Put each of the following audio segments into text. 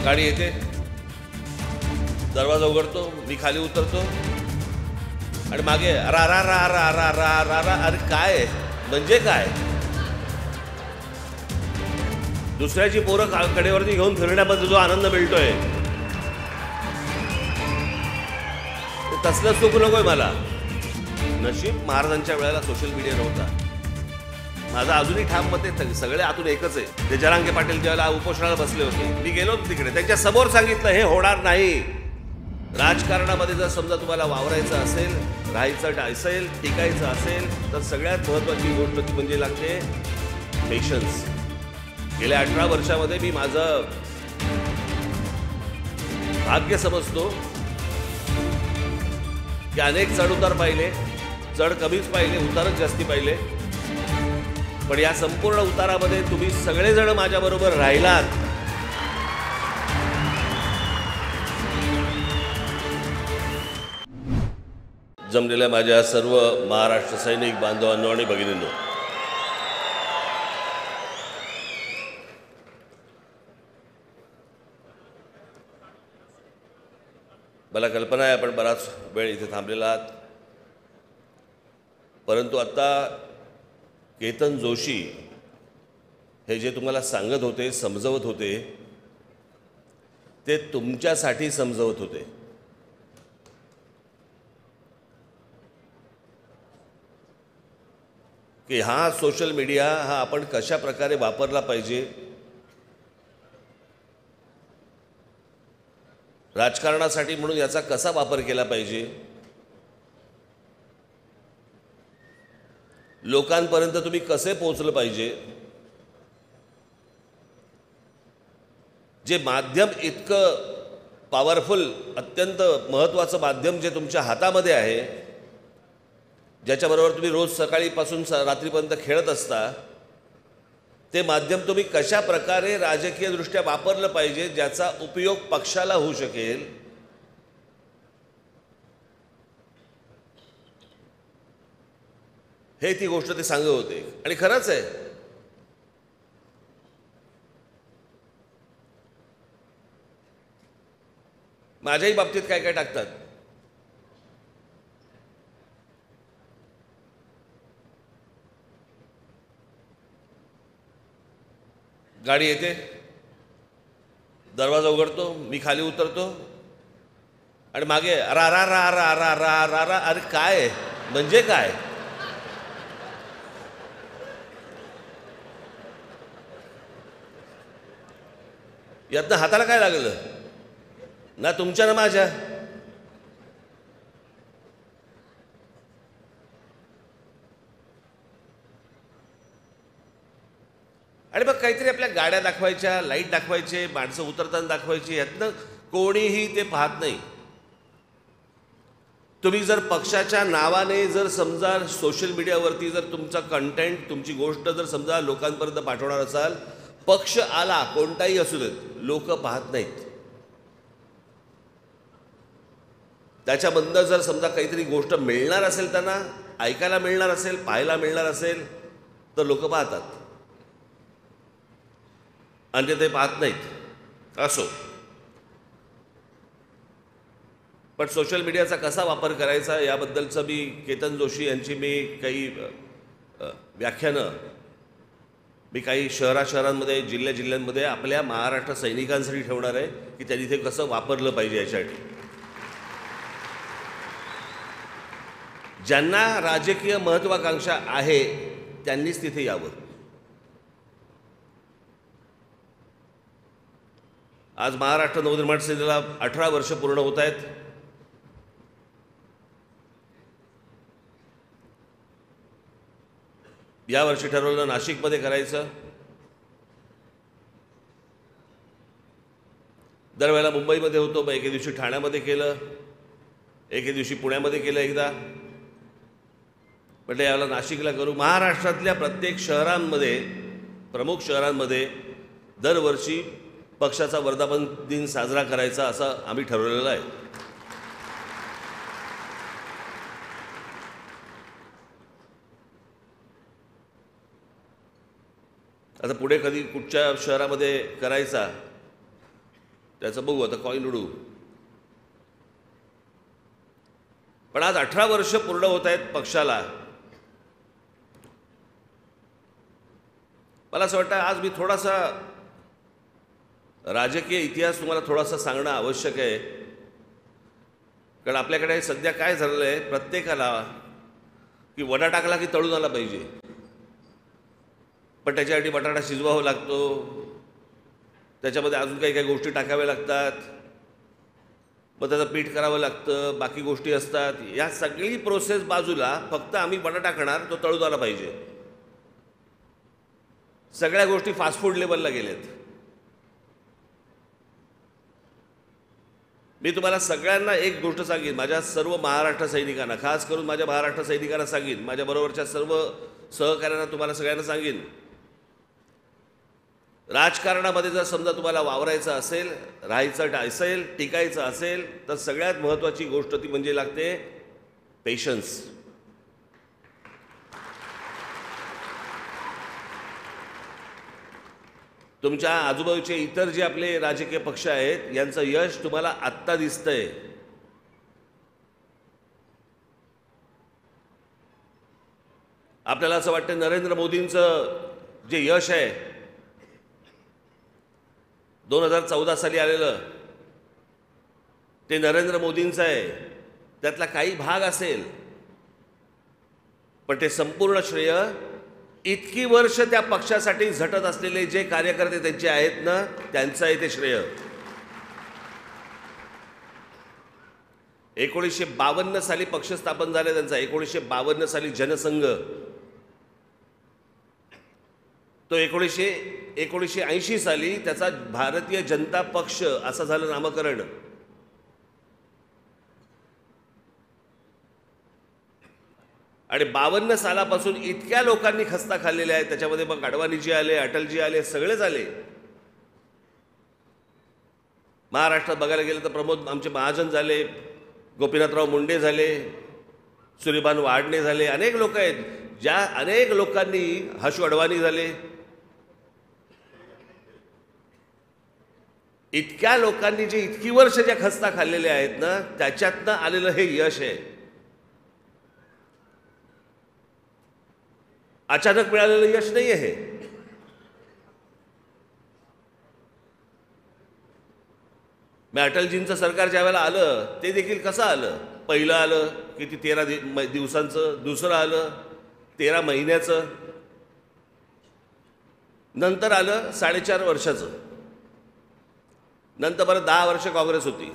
गाडी येते, दरवाजा उघडतो, मी खाली उतरतो आणि मागे रा रा रा रा रा रा रा रा. अरे काय म्हणजे काय? दुसऱ्याची पोरं कडेवरती घेऊन फिरण्यामध्ये जो आनंद मिळतोय तसलं सुख नकोय मला. नशीब महाराजांच्या वेळेला सोशल मीडिया नव्हता. माझा अजूनही ठाम मत आहे, सगळे आतून एकच आहे. ते जरांगे पाटील ज्यावेळेला उपोषणाला बसले होते, मी गेलो होतो तिकडे, त्यांच्या समोर सांगितलं हे होणार नाही. राजकारणामध्ये जर समजा तुम्हाला वावरायचं असेल, राहायचं असेल, टिकायचं असेल तर सगळ्यात महत्त्वाची गोष्ट ती म्हणजे लागते पेशन्स. गेल्या 18 वर्षामध्ये मी माझं भाग्य समजतो की अनेक चढउतार पाहिले, चढ कमीच पाहिले, उतारच जास्ती पाहिले. पण या संपूर्ण उतारामध्ये तुम्ही सगळेजण माझ्याबरोबर राहिलात. जमलेल्या माझ्या सर्व महाराष्ट्र सैनिक बांधवांनो आणि भगिनींनो, मला कल्पना आहे आपण बराच वेळ इथे थांबलेला आहात. परंतु आता केतन जोशी हे जे तुम्हाला सांगत होते, समजवत होते, ते तुमच्यासाठी समजवत होते. की हा सोशल मीडिया हा आपण कशा प्रकारे वापरला पाहिजे, राजकारणासाठी म्हणून याचा कसा वापर केला पाहिजे, लोकांपर्यंत तुम्ही कसे पोहोचलं पाहिजे. जे माध्यम इतकं पॉवरफुल, अत्यंत महत्त्वाचं माध्यम जे तुमच्या हातामध्ये आहे, ज्याच्याबरोबर तुम्ही रोज सकाळीपासून रात्रीपर्यंत खेळत असता, ते माध्यम तुम्ही कशा प्रकारे राजकीयदृष्ट्या वापरलं पाहिजे, ज्याचा उपयोग पक्षाला होऊ शकेल. हे ती गोष्ट ते सांगत होते. आणि खरंच आहे, माझ्याही बाबतीत काय काय टाकतात. गाडी येते, दरवाजा उघडतो, मी खाली उतरतो आणि मागे रा रा रा रा रा रा रा रा. अरे काय म्हणजे काय? यातनं हाताला काय लागलं? ना तुमच्या ना माझ्या. आणि मग काहीतरी आपल्या गाड्या दाखवायच्या, लाईट दाखवायचे, माणसं उतरताना दाखवायची, यातनं कोणीही ते पाहत नाही. तुम्ही जर पक्षाच्या नावाने जर समजा सोशल मीडियावरती जर तुमचा कंटेंट, तुमची गोष्ट जर समजा लोकांपर्यंत पाठवणार असाल, पक्ष आला कोणताही असू देत, लोक पाहत नाहीत. त्याच्याबद्दल जर समजा काहीतरी गोष्ट मिळणार असेल, त्यांना ऐकायला मिळणार असेल, पाहायला मिळणार असेल तर लोक पाहतात, आणि ते पाहत नाहीत. असो, पण सोशल मीडियाचा कसा वापर करायचा याबद्दलचं मी केतन जोशी यांची मी काही व्याख्यानं मी काही शहरांमध्ये, जिल्ह्यांमध्ये आपल्या महाराष्ट्र सैनिकांसाठी ठेवणार आहे की त्यांनी ते कसं वापरलं पाहिजे यासाठी. ज्यांना राजकीय महत्त्वाकांक्षा आहे त्यांनीच तिथे यावं. आज महाराष्ट्र नवनिर्माण सेनेला 18 वर्ष पूर्ण होत आहेत. यावर्षी ठरवलं नाशिकमध्ये करायचं. दरवेळेला मुंबईमध्ये होतो, मग एके दिवशी ठाण्यामध्ये केलं, एके दिवशी पुण्यामध्ये केलं एकदा. म्हटलं यावेळेला नाशिकला करू. महाराष्ट्रातल्या प्रत्येक शहरांमध्ये, प्रमुख शहरांमध्ये दरवर्षी पक्षाचा वर्धापन दिन साजरा करायचा असं आम्ही ठरवलेलं आहे. आता पुढे कधी कुठच्या शहरामध्ये करायचा त्याचं बघू, आता कॉईन उडू. पण आज 18 वर्ष पूर्ण होत आहेत पक्षाला. मला असं वाटतं आज मी थोडासा राजकीय इतिहास तुम्हाला थोडासा सांगणं आवश्यक आहे. कारण आपल्याकडे सध्या काय झालेलं आहे, प्रत्येकाला की वडा टाकला की तळून आला पाहिजे, पण त्याच्यासाठी बटाटा शिजवावा लागतो, त्याच्यामध्ये अजून काही काही गोष्टी टाकाव्या लागतात, मग त्याचं पीठ करावं लागतं, बाकी गोष्टी असतात. या सगळी प्रोसेस बाजूला, फक्त आम्ही बटाटा खाणार, तो तळून आला पाहिजे. सगळ्या गोष्टी फास्ट फूड लेवलला गेल्यात. मी तुम्हाला सगळ्यांना एक गोष्ट सांगेन, माझ्या सर्व महाराष्ट्र सैनिकांना, खास करून माझ्या महाराष्ट्र सैनिकांना सांगेन, माझ्या बरोबरच्या सर्व सहकाऱ्यांना, तुम्हाला सगळ्यांना सांगेन, राजकारणामध्ये जर समजा तुम्हाला वावरायचं असेल, राहायचं असेल, टिकायचं असेल, तर सगळ्यात महत्त्वाची गोष्ट ती म्हणजे लागते पेशन्स. तुमच्या आजूबाजूचे इतर जे आपले राजकीय पक्ष आहेत यांचं यश तुम्हाला आत्ता दिसतंय. आपल्याला असं वाटतं नरेंद्र मोदींचं जे यश आहे 2014 साली आलेलं, ते नरेंद्र मोदींचं आहे, त्यातला काही भाग असेल, पण ते संपूर्ण श्रेय इतकी वर्ष त्या पक्षासाठी झटत असलेले जे कार्यकर्ते त्यांचे आहेत ना, त्यांचं आहे ते श्रेय. 1952 साली पक्ष स्थापन झाले त्यांचा, 1952 साली जनसंघ, तो 1980 साली त्याचा भारतीय जनता पक्ष असं झालं नामकरण. आणि 52 सालापासून इतक्या लोकांनी खस्ता खाल्लेल्या आहेत. त्याच्यामध्ये मग अडवाणीजी आले, अटलजी आले, सगळेच आले. महाराष्ट्रात बघायला गेलं तर प्रमोद आमचे महाजन झाले, गोपीनाथराव मुंडे झाले, सूर्यभान वाडणे झाले, अनेक लोक आहेत. ज्या अनेक लोकांनी, हशू अडवाणी झाले, इतक्या लोकांनी जे इतकी वर्ष ज्या खस्ता खाल्लेल्या आहेत ना, त्याच्यातनं आलेलं हे यश आहे. अचानक मिळालेलं यश नाही आहे. मी अटलजींचं सरकार ज्या वेळेला आलं ते देखील कसं आलं. पहिलं आलं किती 13 दिवसांचं, दुसरं आलं 13 महिन्याचं, नंतर आलं 4.5 वर्षाचं, नंतर परत 10 वर्ष काँग्रेस होती.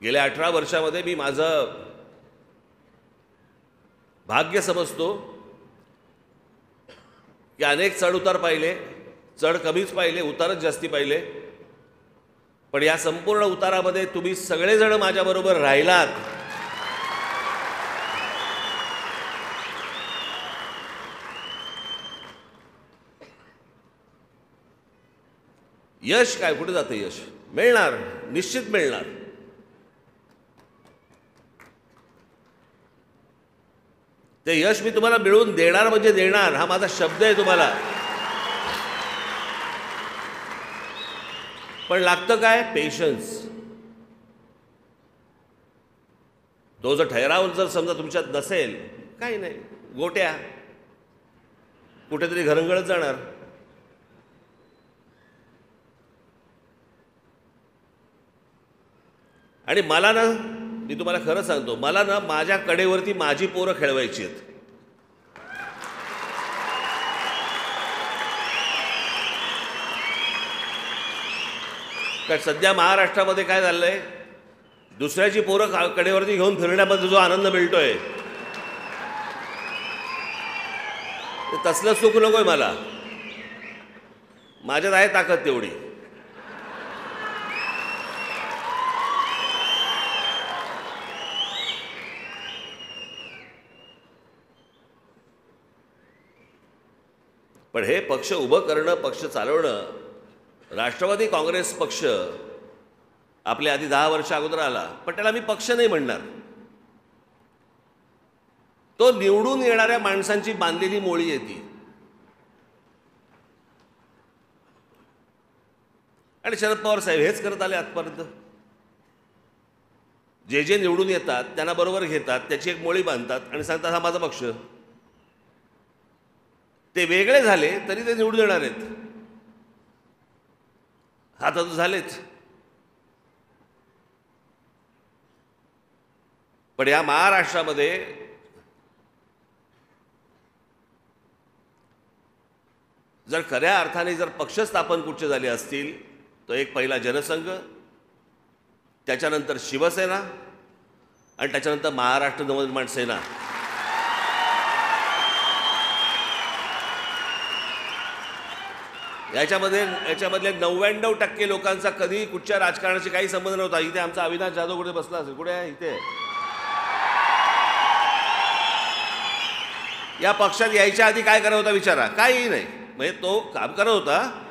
गेल्या 18 वर्षामध्ये मी माझं भाग्य समजतो की अनेक चढउतार पाहिले, चढ कमीच पाहिले, उतारच जास्ती पाहिले, पण या संपूर्ण उतारामध्ये तुम्ही सगळेजण माझ्याबरोबर राहिलात. यश काय, कुठे जातं यश? मिळणार, निश्चित मिळणार. ते यश मी तुम्हाला मिळवून देणार म्हणजे देणार, हा माझा शब्द आहे तुम्हाला. पण लागतं काय? पेशन्स. तो जर ठहराव जर समजा तुमच्यात नसेल, काही नाही, गोट्या कुठेतरी घरंगळत जाणार. आणि मला ना, मी तुम्हाला खरं सांगतो, मला ना माझ्या कडेवरती माझी पोरं खेळवायची आहेत. कारण सध्या महाराष्ट्रामध्ये काय झालंय, दुसऱ्याची पोरं कडेवरती घेऊन फिरण्यामध्ये जो आनंद मिळतोय, तसलं सुख नकोय मला. माझ्यात आहे ताकद तेवढी. पण हे पक्ष उभं करणं, पक्ष चालवणं, राष्ट्रवादी काँग्रेस पक्ष आपल्या आधी 10 वर्ष अगोदर आला, पण त्याला मी पक्ष नाही म्हणणार. तो निवडून येणाऱ्या माणसांची बांधलेली मोळी आहे ती. आणि शरद पवार साहेब हेच करत आले आजपर्यंत. जे जे निवडून येतात त्यांना बरोबर घेतात, त्याची एक मोळी बांधतात आणि सांगतात हा माझा पक्ष. ते वेगळे झाले तरी ते निवडून येणार आहेत. हा तर झालेच. पण या महाराष्ट्रामध्ये जर खऱ्या अर्थाने जर पक्ष स्थापन कुठचे झाले असतील तर एक पहिला जनसंघ, त्याच्यानंतर शिवसेना आणि त्याच्यानंतर महाराष्ट्र नवनिर्माण सेना. याच्यामधले 99% लोकांचा कधी कुठच्या राजकारणाशी काही संबंध नव्हता. इथे आमचा अविनाश जाधव कुठे बसला असेल? कुठे आहे? इथे. या पक्षात यायच्या आधी काय करत होता विचारा? काही नाही. म्हणजे तो काम करत होता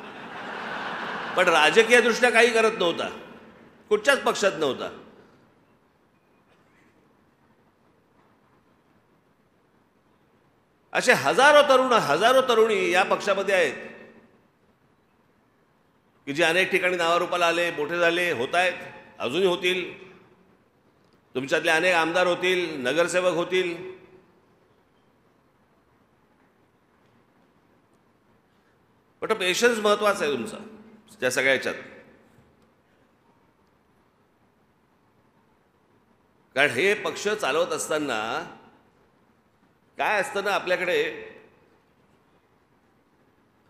पण राजकीय दृष्ट्या काही करत नव्हता, कुठच्याच पक्षात नव्हता. असे हजारो तरुणी या पक्षामध्ये आहेत की जे अनेक ठिकाणी नावारूपाला आले, मोठे झाले, होत आहेत, अजूनही होतील. तुमच्यातले अनेक आमदार होतील, नगरसेवक होतील. पण पेशन्स महत्वाचा आहे तुमचा त्या सगळ्या ह्याच्यात. कारण हे पक्ष चालवत असताना काय असतं ना, आपल्याकडे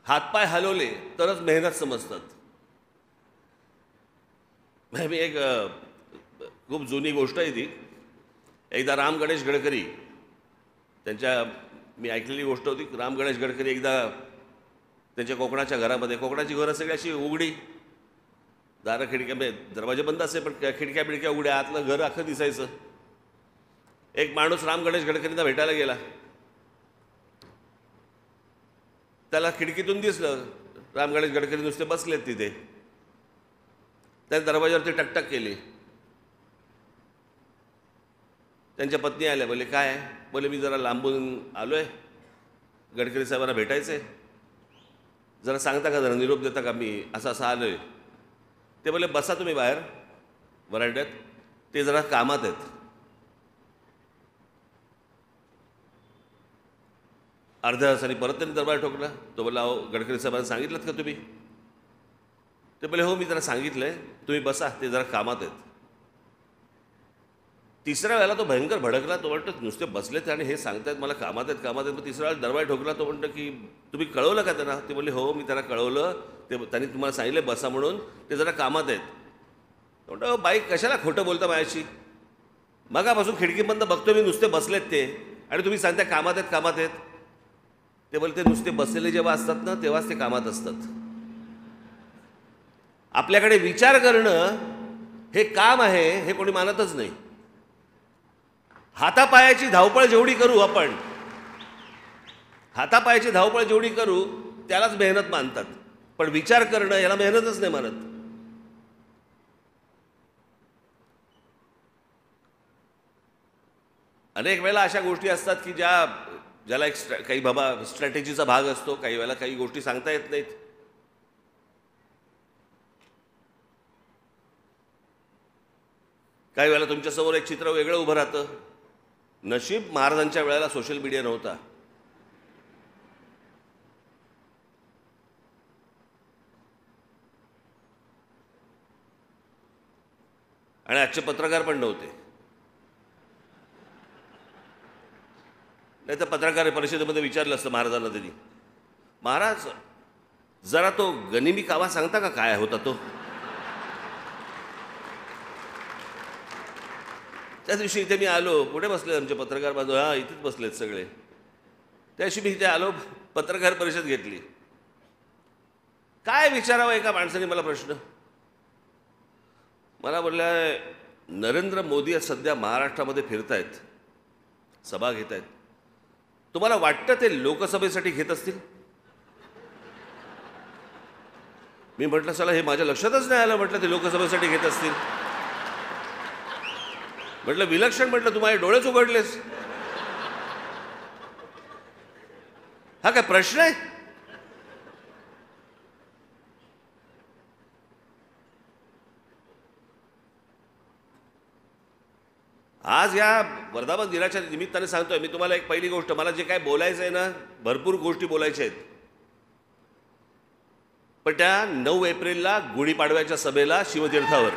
हातपाय हलवले तरच मेहनत समजतात. मी एक खूप जुनी गोष्ट आहे ती. एकदा राम गणेश गडकरी त्यांच्या, मी ऐकलेली गोष्ट होती. राम गणेश गडकरी एकदा त्यांच्या कोकणाच्या घरामध्ये, कोकणाची घरं सगळी अशी उघडी, दारं खिडक्या, दरवाजे बंद असे पण खिडक्या बिडक्या उघड्या, आतलं घर अख्खं दिसायचं. एक माणूस राम गणेश गडकरींना भेटायला गेला. त्याला खिडकीतून दिसलं राम गणेश गडकरी नुसते बसलेत तिथे. त्याने दरवाजावरती टकटक केली. त्यांच्या पत्नी आल्या. बोले काय? बोले मी जरा लांबून आलोय, गडकरी साहेबांना भेटायचंय, जरा सांगता का, जरा निरोप देता का, मी असं आलोय. ते बोले बसा तुम्ही बाहेर वरांड्यात, ते जरा कामात आहेत. अर्ध्या तासाने परत त्यांनी दरबार ठोकला. तो बोला अहो गडकरी साहेबांना सांगितलं का तुम्ही? ते बोले हो मी जरा सांगितलंय, तुम्ही बसा, ते जरा कामात आहेत. तिसऱ्या वेळेला तो भयंकर भडकला. तो म्हणतो नुसते बसलेत आणि हे सांगतायत मला कामात आहेत. मग तिसऱ्या वेळेला दरबार ठोकला. तो म्हणतो की तुम्ही कळवलं का त्यांना? ते बोलले हो मी त्यांना कळवलं, ते त्यांनी तुम्हाला सांगितलं बसा म्हणून, ते जरा कामात आहेत. तो म्हणतो बाई कशाला खोटं बोलता माझ्याशी? मगापासून खिडकीबंद बघतो मी, नुसते बसलेत ते, आणि तुम्ही सांगता कामात आहेत. ते बोलते नुसते बसलेले जेव्हा असतात ना तेव्हाच ते कामात असतात. आपल्याकडे विचार करणं हे काम आहे हे कोणी मानतच नाही. हातापायाची धावपळ जेवढी करू आपण, हातापायाची धावपळ जेवढी करू त्यालाच मेहनत मानतात. पण विचार करणं याला मेहनतच नाही मानत. अनेक वेळेला अशा गोष्टी असतात की ज्याला एक काही बाबा स्ट्रॅटेजीचा भाग असतो. काही वेळेला काही गोष्टी सांगता येत नाहीत. काही वेळेला तुमच्यासमोर एक चित्र वेगळं उभं राहतं. नशीब महाराजांच्या वेळेला सोशल मीडिया नव्हता. आणि आजचे पत्रकार पण नव्हते. नाही तर पत्रकार परिषदेमध्ये विचारलं असतं महाराजांना त्यांनी, महाराज जरा तो गनिमी कावा सांगता का काय होता तो? त्या दिवशी इथे मी आलो. कुठे बसले आमचे पत्रकार बांधव? हा इथेच बसलेत सगळे. त्या दिवशी मी इथे आलो, पत्रकार परिषद घेतली. काय विचारावं एका माणसाने मला प्रश्न. मला बोलला नरेंद्र मोदी सध्या महाराष्ट्रामध्ये फिरतायत, सभा घेत आहेत, तुम्हाला वाटतं ते लोकसभेसाठी घेत असतील? मी म्हटलं चला हे माझ्या लक्षातच नाही आलं, म्हटलं ते लोकसभेसाठी घेत असतील. म्हटलं विलक्षण, म्हटलं तू माझे डोळेच उघडलेस. हा काय प्रश्न आहे? आज या वर्धापन दिनाच्या निमित्ताने सांगतोय मी तुम्हाला एक पहिली गोष्ट, मला जे काय बोलायचं आहे ना, भरपूर गोष्टी बोलायच्या आहेत, पण त्या 9 एप्रिलला गुढीपाडव्याच्या सभेला शिवतीर्थावर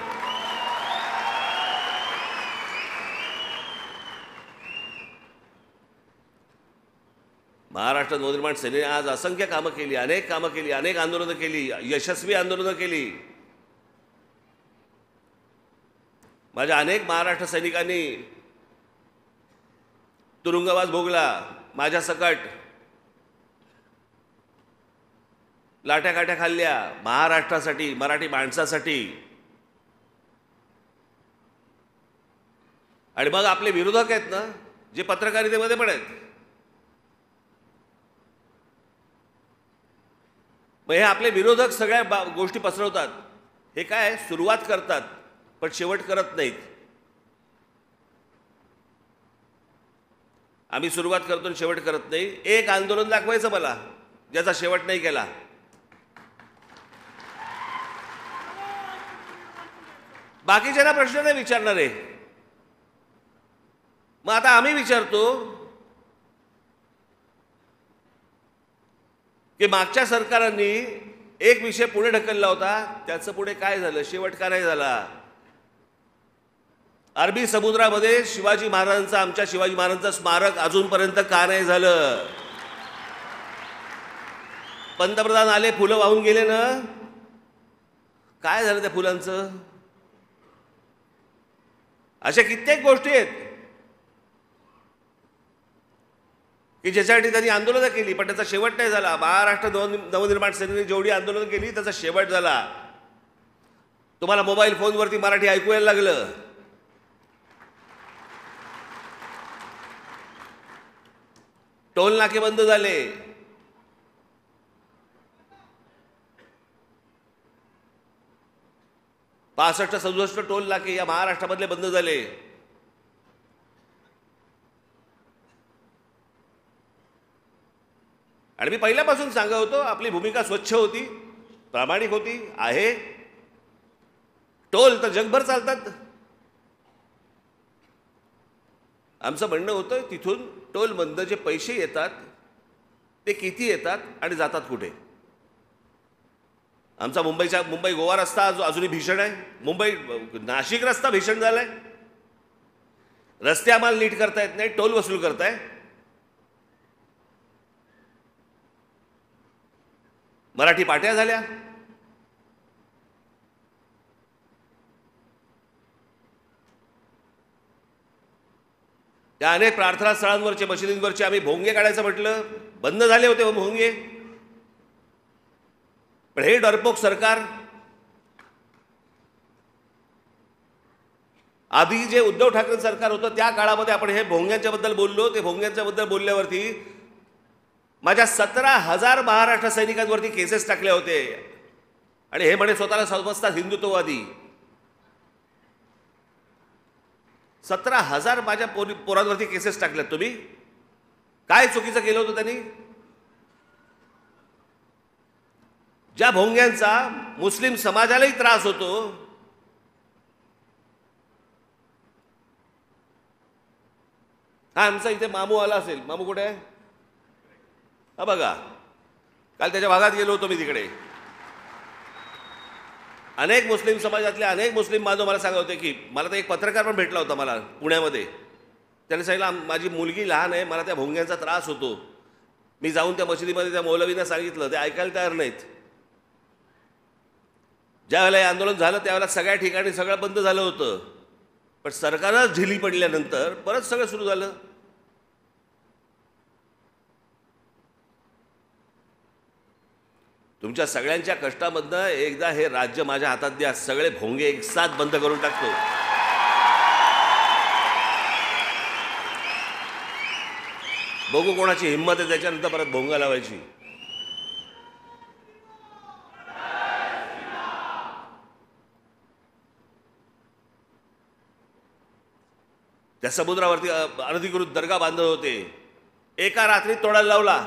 महाराष्ट्र नवनिर्माण सेनेने आज असंख्य कामं केली, अनेक कामं केली, अनेक आंदोलनं केली, यशस्वी आंदोलनं केली. माझ्या अनेक महाराष्ट्र सैनिकांनी तुरुंगवास भोगला, माझ्या सकट लाट्या काट्या खाल्ल्या महाराष्ट्रासाठी, मराठी माणसासाठी. आणि मग आपले विरोधक आहेत ना, जे पत्रकारितेमध्ये पण आहेत, मग हे आपले विरोधक सगळ्या गोष्टी पसरवतात. हे काय सुरुवात करतात पण शेवट करत नाहीत. आम्ही सुरुवात करतो आणि शेवट करत नाही. एक आंदोलन दाखवायचं मला ज्याचा शेवट नाही केला. बाकीच्यांना प्रश्न नाही विचारणारे. मग आता आम्ही विचारतो की मागच्या सरकारांनी एक विषय पुढे ढकलला होता, त्याचं पुढे काय झालं, शेवट का नाही झाला? अरबी समुद्रामध्ये शिवाजी महाराजांचं, आमच्या शिवाजी महाराजांचं स्मारक अजूनपर्यंत का नाही झालं? पंतप्रधान आले, फुलं वाहून गेले ना, काय झालं त्या फुलांचं? अशा कित्येक गोष्टी आहेत की ज्याच्यासाठी त्यांनी आंदोलनं केली पण त्याचा शेवट नाही झाला. महाराष्ट्र नवनिर्माण सेनेने जेवढी आंदोलनं केली त्याचा शेवट झाला. तुम्हाला मोबाईल फोनवरती मराठी ऐकू यायला लागलं. टोल नाके बंद झाले. पासष्ट 67 टोल नाके या महाराष्ट्रामधले बंद झाले. आणि मी पहिल्यापासून सांगत होतो आपली भूमिका स्वच्छ होती, प्रामाणिक होती, आहे. टोल तर जगभर चालतात. आमचं म्हणणं होतं तिथून टोलमधनं जे पैसे येतात ते किती येतात आणि जातात कुठे. आमचा मुंबई गोवा रस्ता अजूनही भीषण आहे. मुंबई नाशिक रस्ता भीषण झालाय. रस्ते आम्हाला नीट करता येत नाही, टोल वसूल करताय. मराठी पाट्या झाल्या. त्या अनेक प्रार्थना स्थळांवरचे, मशिदींवरचे आम्ही भोंगे काढायचं म्हटलं, बंद झाले होते भोंगे. पण हे डरपोक सरकार, आधी जे उद्धव ठाकरे सरकार होतं त्या काळामध्ये आपण हे भोंग्यांच्याबद्दल बोललो. ते भोंग्यांच्याबद्दल बोलल्यावरती माझ्या 17,000 महाराष्ट्र सैनिकांवरती केसेस टाकले होते. आणि हे म्हणे स्वतःला समजतात हिंदुत्ववादी. 17,000 माझ्या पोरांवरती केसेस टाकल्यात. तुम्ही काय चुकीचं केलं होतं त्यांनी? ज्या भोंग्यांचा मुस्लिम समाजालाही त्रास होतो, हा आमचा इथे मामू आला असेल. मामू कुठे आहे? हा बघा, काल त्याच्या भागात गेलो होतो मी. तिकडे अनेक मुस्लिम समाजातले अनेक मुस्लिम बांधव मला सांगत होते की मला तर एक पत्रकार पण भेटला होता मला पुण्यामध्ये. त्याने सांगितलं माझी मुलगी लहान आहे, मला त्या भोंग्यांचा त्रास होतो. मी जाऊन त्या मशिदीमध्ये त्या मौलवींना सांगितलं, ते ऐकायला तयार नाहीत. ज्यावेळेला हे आंदोलन झालं त्यावेळेला सगळ्या ठिकाणी सगळं बंद झालं होतं. पण सरकारच ढिली पडल्यानंतर परत सगळं सुरू झालं. तुमच्या सगळ्यांच्या कष्टामधनं एकदा हे राज्य माझ्या हातात द्या, सगळे भोंगे एक साथ बंद करून टाकतो. बघू कोणाची हिंमत आहे त्याच्यानंतर परत भोंगा लावायची. त्या समुद्रावरती अनधिकृत दर्गा बांधत होते. एका रात्रीत तोडायला लावला.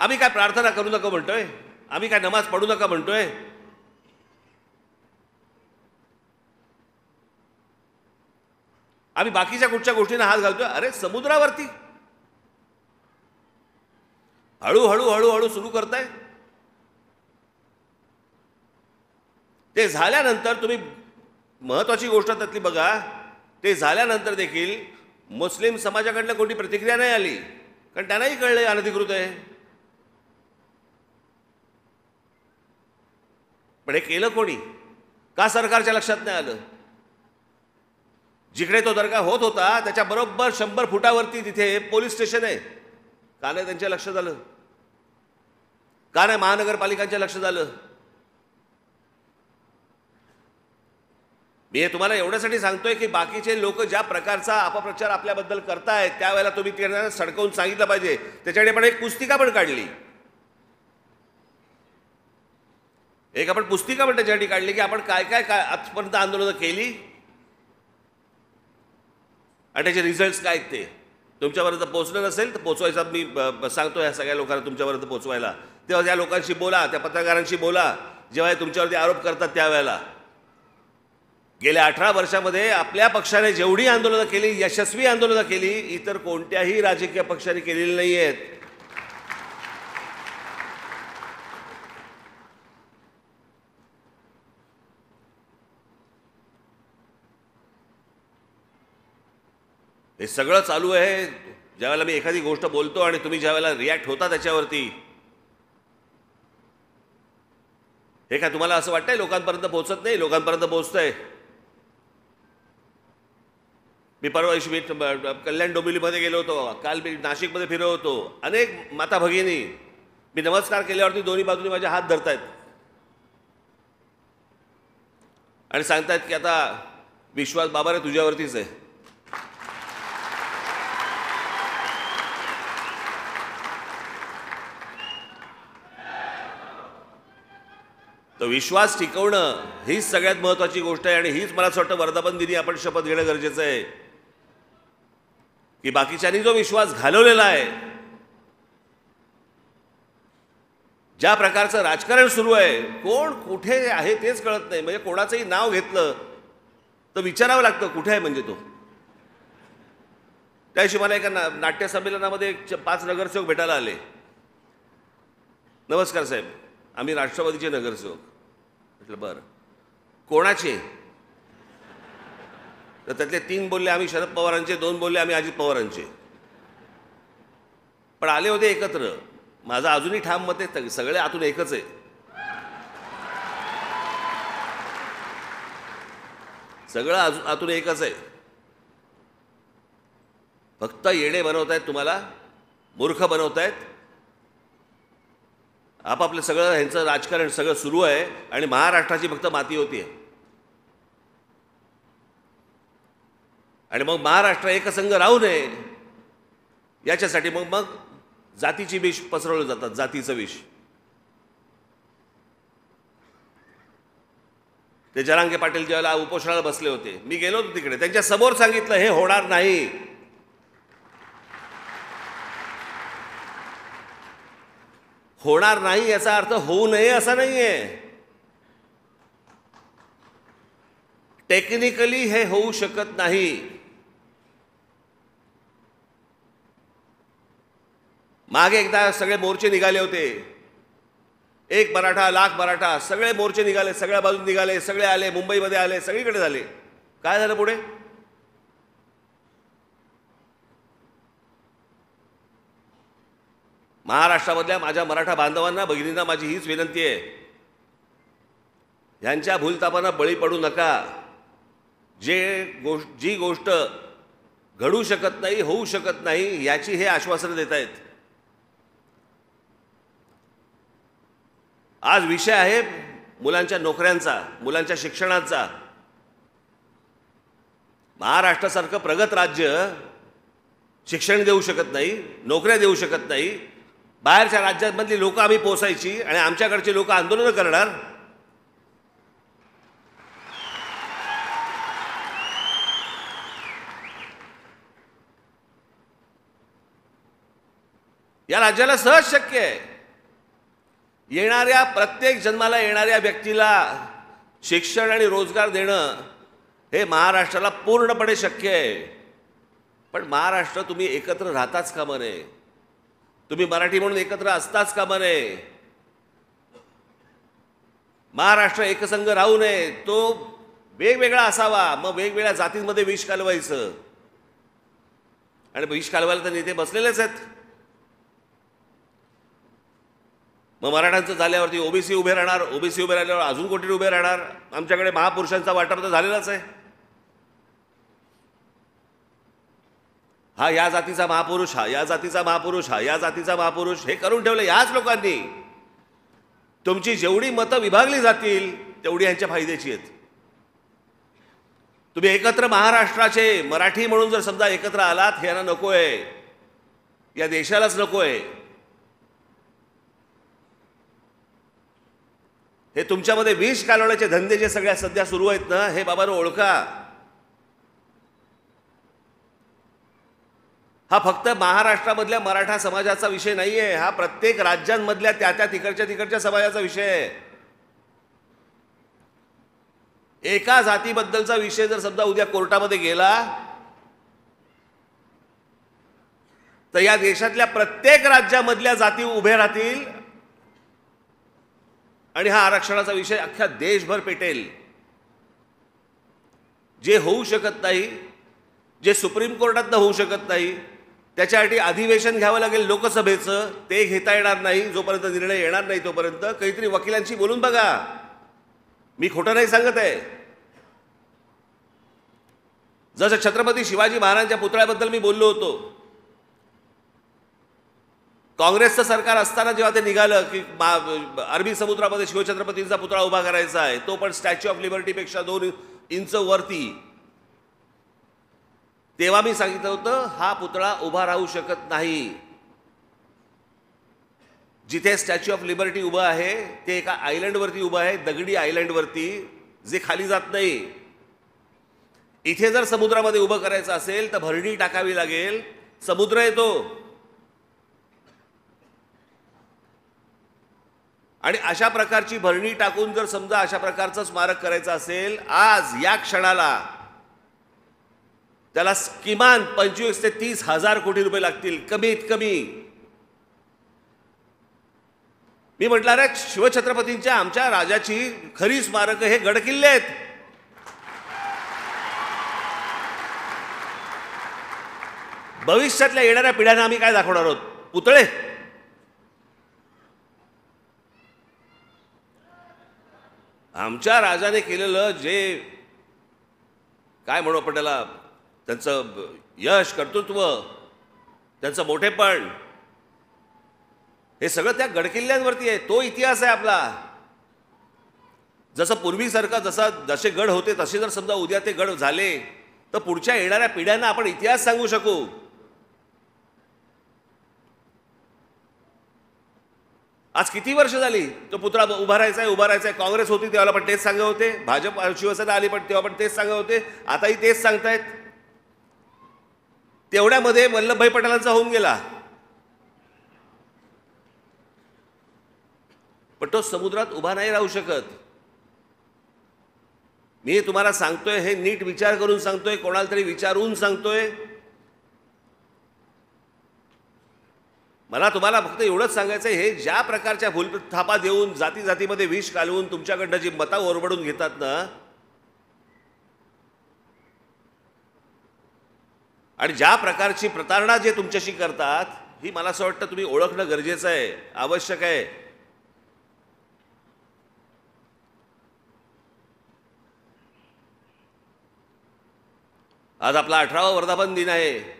आम्ही काय प्रार्थना करू नका म्हणतोय? आम्ही काय नमाज पढू नका म्हणतोय? आम्ही बाकीच्या कुठच्या गोष्टींना हात घालतोय? अरे समुद्रावरती हळूहळू हळूहळू सुरू करताय. ते झाल्यानंतर तुम्ही महत्वाची गोष्ट त्यातली बघा, ते झाल्यानंतर देखील मुस्लिम समाजाकडनं कोणती प्रतिक्रिया नाही आली, कारण त्यांनाही कळलं अनधिकृत आहे. पण हे केलं कोणी? का सरकारच्या लक्षात नाही आलं? जिकडे तो दर्गा होत होता त्याच्या बरोबर 100 फुटावरती तिथे पोलीस स्टेशन आहे. का नाही त्यांच्या लक्षात आलं? का नाही महानगरपालिकांच्या लक्षात आलं? मी हे तुम्हाला एवढ्यासाठी सांगतोय की बाकीचे लोक ज्या प्रकारचा अपप्रचार आपल्याबद्दल करतायत त्यावेळेला तुम्ही त्यांना सडकवून सांगितलं पाहिजे. त्याच्याकडे पण एक पुस्तिका पण काढली, एक आपण पुस्तिका पण त्याच्यासाठी काढली की आपण काय काय काय आजपर्यंत आंदोलनं केली आणि त्याचे रिझल्ट्स काय आहेत ते. तुमच्यापर्यंत पोहोचलं नसेल तर पोचवायचा मी सांगतो ह्या सगळ्या लोकांना तुमच्यापर्यंत पोचवायला. तेव्हा त्या लोकांशी बोला, त्या पत्रकारांशी बोला जेव्हा तुमच्यावरती आरोप करतात त्यावेळेला. गेल्या 18 वर्षामध्ये आपल्या पक्षाने जेवढी आंदोलनं केली, यशस्वी आंदोलनं केली, इतर कोणत्याही राजकीय पक्षाने केलेली नाही आहेत. हे सगळं चालू आहे ज्यावेळेला मी एखादी गोष्ट बोलतो आणि तुम्ही ज्यावेळेला रिॲक्ट होता त्याच्यावरती. हे काय तुम्हाला असं वाटतंय लोकांपर्यंत पोहोचत नाही? लोकांपर्यंत पोहोचतंय. मी परवा दिवशी मी कल्याण डोंबिवलीमध्ये गेलो होतो, काल मी नाशिकमध्ये फिरत होतो. अनेक माता भगिनी मी नमस्कार केल्यावरती दोन्ही बाजूनी माझे हात धरतायत आणि सांगतायत की आता विश्वास बाबा रे तुझ्यावरतीच आहे. तर विश्वास टिकवणं हीच सगळ्यात महत्त्वाची गोष्ट आहे आणि हीच मला असं वाटतं वर्धापन दिनी आपण शपथ घेणं गरजेचं आहे की बाकीच्यांनी जो विश्वास घालवलेला आहे, ज्या प्रकारचं राजकारण सुरू आहे, कोण कुठे आहे तेच कळत नाही. म्हणजे कोणाचंही नाव घेतलं तर विचारावं लागतं कुठे आहे म्हणजे तो. त्याशी मला एका नाट्य संमेलनामध्ये 5 नगरसेवक भेटायला आले. नमस्कार साहेब, आम्ही राष्ट्रवादीचे नगरसेवक. म्हटलं बरं, कोणाचे? तर त्यातले 3 बोलले आम्ही शरद पवारांचे, 2 बोलले आम्ही अजित पवारांचे. पण आले होते एकत्र. माझं अजूनही ठाम मत आहे सगळे आतून एकच आहे. सगळं आतून एकच आहे. फक्त येडे बनवतायत तुम्हाला, मूर्ख बनवतायत. आपापलं सगळं ह्यांचं राजकारण सगळं सुरू आहे आणि महाराष्ट्राची फक्त माती होती आहे. आणि मग महाराष्ट्र एकसंघ राहू नये याच्यासाठी मग जातीची विष पसरवलं जातात, जातीचं विष. ते जरांगे पाटील ज्यावेळेला उपोषणाला बसले होते, मी गेलो होतो तिकडे, त्यांच्या समोर सांगितलं हे होणार नाही. होणार नाही याचा अर्थ होऊ नये असा नाहीये. टेक्निकली हे होऊ शकत नाही. मागे एकदा सगळे मोर्चे निघाले होते, 1 मराठा लाख मराठा, सगळे मोर्चे निघाले, सगळ्या बाजून निघाले, सगळे आले, मुंबईमध्ये आले, सगळीकडे झाले. काय झालं पुढे? महाराष्ट्रामधल्या माझ्या मराठा बांधवांना, भगिनींना माझी हीच विनंती आहे, ह्यांच्या भूलतापांना बळी पडू नका. जी गोष्ट घडू शकत नाही, होऊ शकत नाही, याची हे आश्वासन देत आहेत. आज विषय आहे मुलांच्या नोकऱ्यांचा, मुलांच्या शिक्षणाचा. महाराष्ट्रासारखं प्रगत राज्य शिक्षण देऊ शकत नाही, नोकऱ्या देऊ शकत नाही. बाहेरच्या राज्यांमधली लोक आम्ही पोसायची आणि आमच्याकडचे लोक आंदोलन करणार. या राज्याला सहज शक्य आहे. येणाऱ्या प्रत्येक जन्माला येणाऱ्या व्यक्तीला शिक्षण आणि रोजगार देणं हे महाराष्ट्राला पूर्णपणे शक्य आहे. पण महाराष्ट्र तुम्ही एकत्र राहताच कामा नये, तुम्ही मराठी म्हणून एकत्र असताच कामा नये. महाराष्ट्र एकसंघ राहू नये, तो वेगवेगळा असावा. मग वेगवेगळ्या जातींमध्ये विष कालवायचं, आणि विष कालवायला तर नेते बसलेलेच आहेत. मग मराठ्यांचं झाल्यावरती ओबीसी उभे राहणार, ओबीसी उभे राहिल्यावर अजून कोणी उभे राहणार. आमच्याकडे महापुरुषांचा वाटप तर झालेलाच आहे. हा या जातीचा महापुरुष, हा या जातीचा महापुरुष, हा या जातीचा महापुरुष, हे करून ठेवलं याच लोकांनी. तुमची जेवढी मतं विभागली जातील तेवढी यांच्या फायद्याची आहेत. तुम्ही एकत्र महाराष्ट्राचे मराठी म्हणून जर समजा एकत्र आलात, हे यांना नकोय, या देशालाच नकोय. हे तुमच्यामध्ये विष कालवण्याचे धंदे जे सगळ्या सध्या सुरू आहेत ना, हे बाबांनो ओळखा. हा फक्त महाराष्ट्रामधल्या मराठा समाजाचा विषय नाहीये, हा प्रत्येक राज्यांमधल्या त्या तिकडच्या समाजाचा विषय आहे. एका जातीबद्दलचा विषय जर समजा उद्या कोर्टामध्ये गेला तर या देशातल्या प्रत्येक राज्यामधल्या जाती उभे राहतील आणि हा आरक्षणाचा विषय अख्ख्या देशभर पेटेल. जे होऊ शकत नाही, जे सुप्रीम कोर्टातनं होऊ शकत नाही, त्याच्यासाठी अधिवेशन घ्यावं लागेल लोकसभेचं, ते घेता येणार नाही. जोपर्यंत निर्णय येणार नाही तोपर्यंत काहीतरी वकिलांशी बोलून बघा. मी खोटं नाही सांगत आहे. जसं छत्रपती शिवाजी महाराजांच्या पुतळ्याबद्दल मी बोललो होतो, काँग्रेसचं सरकार असताना जेव्हा ते निघालं की अरबी समुद्रामध्ये शिवछत्रपतींचा पुतळा उभा करायचा आहे, तो पण स्टॅच्यू ऑफ लिबर्टीपेक्षा 2 इंच वरती, तेव्हा मी सांगितलं होतं हा पुतळा उभा राहू शकत नाही. जिथे स्टॅच्यू ऑफ लिबर्टी उभं आहे ते एका आयलंडवरती उभं आहे, दगडी आयलंडवरती, जे खाली जात नाही. इथे जर समुद्रामध्ये उभं करायचं असेल तर भरणी टाकावी लागेल, समुद्र येतो. आणि अशा प्रकारची भरणी टाकून जर समजा अशा प्रकारचं स्मारक करायचं असेल, आज या क्षणाला त्याला किमान 25 ते 30 हजार कोटी रुपये लागतील कमीत कमी. मी म्हटलं रे, शिवछत्रपतींच्या आमच्या राजाची खरी स्मारक हे गडकिल्ले आहेत. भविष्यातल्या येणाऱ्या पिढ्यांना आम्ही काय दाखवणार आहोत? पुतळे. आमच्या राजाने केलेलं जे काय म्हणू आपण त्याला, त्यांचं यश, कर्तृत्व, त्यांचं मोठेपण, हे सगळं त्या गडकिल्ल्यांवरती आहे. तो इतिहास आहे आपला. जसं पूर्वीसारखा जसे गड होते तसे जर समजा उद्या ते गड झाले तर पुढच्या येणाऱ्या पिढ्यांना आपण इतिहास सांगू शकू. आज किती वर्ष झाली तो पुतळा उभा राहायचा आहे. काँग्रेस होती तेव्हा पण तेच सांगत होते, भाजप शिवसेना आली पण तेव्हा पण तेच सांगत होते, आताही तेच सांगतायत. तेवढ्यामध्ये वल्लभभाई पटेलांचा होऊन गेला, पण तो समुद्रात उभा नाही राहू शकत. मी तुम्हाला सांगतोय, हे नीट विचार करून सांगतोय, कोणाला तरी विचारून सांगतोय. मला तुम्हाला फक्त एवढंच सांगायचं आहे, हे ज्या प्रकारच्या भूलथापा देऊन जातीमध्ये विष कालवून तुमच्याकडनं जी मतं ओरबडून घेतात ना, आणि ज्या प्रकारची प्रतारणा जे तुमच्याशी करतात, ही मला असं वाटतं तुम्ही ओळखणं गरजेचं आहे, आवश्यक आहे. आज आपला 18वा वर्धापन दिन आहे.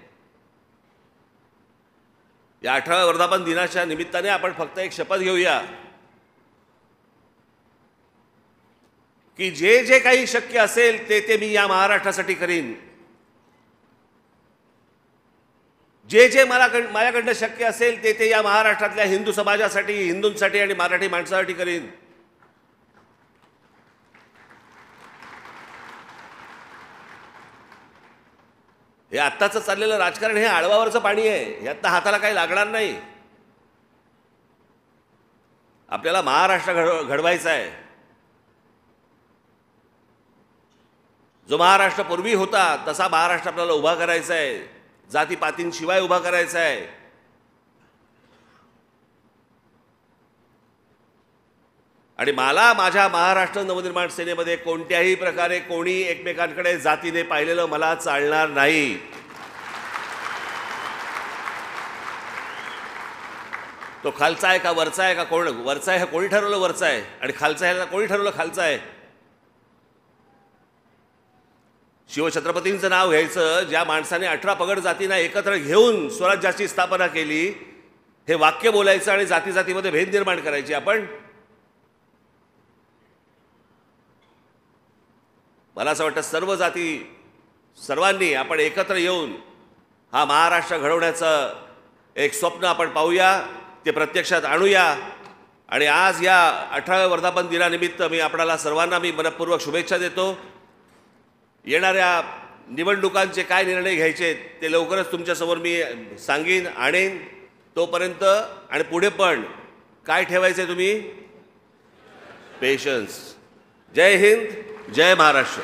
या 18व्या वर्धापन दिनाच्या निमित्ताने आपण फक्त एक शपथ घेऊया की जे जे काही शक्य असेल ते मी या महाराष्ट्रासाठी करीन. जे जे माझ्याकडनं शक्य असेल ते या महाराष्ट्रातल्या हिंदू समाजासाठी, हिंदूंसाठी आणि मराठी माणसासाठी करीन. हे आत्ताचं चाललेलं राजकारण हे आळवावरचं पाणी आहे, यातनं हाताला काही लागणार नाही. आपल्याला महाराष्ट्र घडवायचा आहे. जो महाराष्ट्र पूर्वी होता तसा महाराष्ट्र आपल्याला उभा करायचा आहे. जातीपातींशिवाय उभा करायचा आहे. आणि मला माझ्या महाराष्ट्र नवनिर्माण सेनेमध्ये कोणत्याही प्रकारे कोणी एकमेकांकडे जातीने पाहिलेलं मला चालणार नाही. तो खालचा आहे का वरचा आहे का कोण वरचा आहे, कोणी ठरवलं वरचा आहे, आणि खालचा आहे कोणी ठरवलं खालचा आहे. शिवछत्रपतींचं नाव घ्यायचं ज्या माणसाने 18 पगड जातींना एकत्र घेऊन स्वराज्याची स्थापना केली, हे वाक्य बोलायचं आणि जाती जातीमध्ये भेद निर्माण करायची. आपण मला असं वाटतं सर्व जाती सर्वांनी आपण एकत्र येऊन हा महाराष्ट्र घडवण्याचं एक स्वप्न आपण पाहूया, ते प्रत्यक्षात आणूया. आणि आज या 18व्या वर्धापन दिनानिमित्त मी आपणाला सर्वांना मनपूर्वक शुभेच्छा देतो. येणाऱ्या निवडणुकांचे काय निर्णय घ्यायचे ते लवकरच तुमच्यासमोर मी सांगीन, आणेन. तोपर्यंत आणि पुढे पण काय ठेवायचे तुम्ही? पेशन्स. जय हिंद, जय महाराष्ट्र.